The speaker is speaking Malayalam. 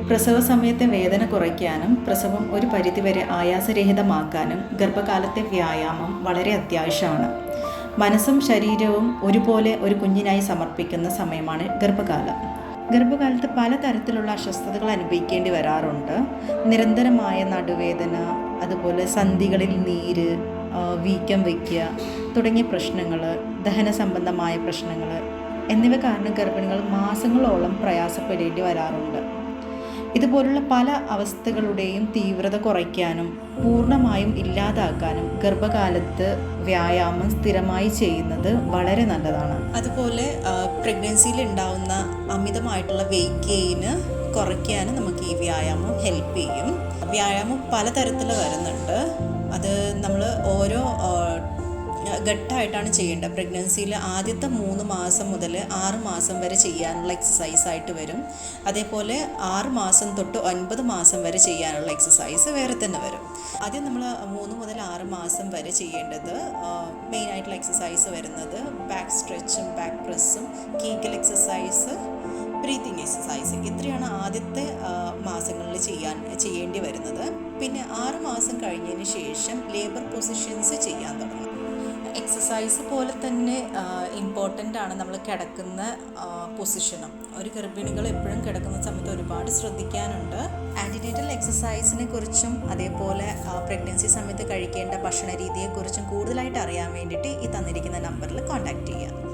പ്രസവ സമയത്തെ വേദന കുറയ്ക്കാനും പ്രസവം ഒരു പരിധിവരെ ആയാസരഹിതമാക്കാനും ഗർഭകാലത്തെ വ്യായാമം വളരെ അത്യാവശ്യമാണ്. മനസ്സും ശരീരവും ഒരുപോലെ ഒരു കുഞ്ഞിനായി സമർപ്പിക്കുന്ന സമയമാണ് ഗർഭകാലം. ഗർഭകാലത്ത് പലതരത്തിലുള്ള അസ്വസ്ഥതകൾ അനുഭവിക്കേണ്ടി വരാറുണ്ട്. നിരന്തരമായ നടുവേദന, അതുപോലെ സന്ധികളിൽ നീര്, വീക്കം വയ്ക്കുക തുടങ്ങിയ പ്രശ്നങ്ങൾ, ദഹന സംബന്ധമായ പ്രശ്നങ്ങൾ എന്നിവ കാരണം ഗർഭിണികൾ മാസങ്ങളോളം പ്രയാസപ്പെടേണ്ടി വരാറുണ്ട്. ഇതുപോലുള്ള പല അവസ്ഥകളുടെയും തീവ്രത കുറയ്ക്കാനും പൂർണ്ണമായും ഇല്ലാതാക്കാനും ഗർഭകാലത്ത് വ്യായാമം സ്ഥിരമായി ചെയ്യുന്നത് വളരെ നല്ലതാണ്. അതുപോലെ പ്രഗ്നൻസിയിൽ ഉണ്ടാവുന്ന അമിതമായിട്ടുള്ള വെയിറ്റ് ഗെയിന് കുറയ്ക്കാനും നമുക്ക് ഈ വ്യായാമം ഹെൽപ്പ് ചെയ്യും. വ്യായാമം പലതരത്തിൽ വരുന്നുണ്ട്. അത് നമ്മൾ ഓരോ ഘട്ടമായിട്ടാണ് ചെയ്യേണ്ടത്. പ്രഗ്നൻസിയിൽ ആദ്യത്തെ 3 മാസം മുതൽ 6 മാസം വരെ ചെയ്യാനുള്ള എക്സസൈസ് ആയിട്ട് വരും. അതേപോലെ 6 മാസം തൊട്ട് 9 മാസം വരെ ചെയ്യാനുള്ള എക്സസൈസ് വേറെ തന്നെ വരും. ആദ്യം നമ്മൾ 3 മുതൽ 6 മാസം വരെ ചെയ്യേണ്ടത് മെയിനായിട്ടുള്ള എക്സസൈസ് വരുന്നത് ബാക്ക് സ്ട്രെച്ചും ബാക്ക് പ്രസ്സും കീഗൽ എക്സസൈസ്, ബ്രീത്തിങ് എക്സസൈസ്. ഇത്രയാണ് ആദ്യത്തെ മാസങ്ങളിൽ ചെയ്യേണ്ടി വരുന്നത്. പിന്നെ 6 മാസം കഴിഞ്ഞതിന് ശേഷം ലേബർ പൊസിഷൻസ് ചെയ്യാൻ തുടങ്ങും. എക്സസൈസ് പോലെ തന്നെ ഇമ്പോർട്ടൻ്റ് ആണ് നമ്മൾ കിടക്കുന്ന പൊസിഷനും. ഒരു ഗർഭിണികൾ എപ്പോഴും കിടക്കുന്ന സമയത്ത് ഒരുപാട് ശ്രദ്ധിക്കാനുണ്ട്. ആൻറ്റിനേറ്റൽ എക്സസൈസിനെ കുറിച്ചും അതേപോലെ പ്രഗ്നൻസി സമയത്ത് കഴിക്കേണ്ട ഭക്ഷണ രീതിയെക്കുറിച്ചും കൂടുതലായിട്ട് അറിയാൻ വേണ്ടിയിട്ട് ഈ തന്നിരിക്കുന്ന നമ്പറിൽ കോൺടാക്റ്റ് ചെയ്യുക.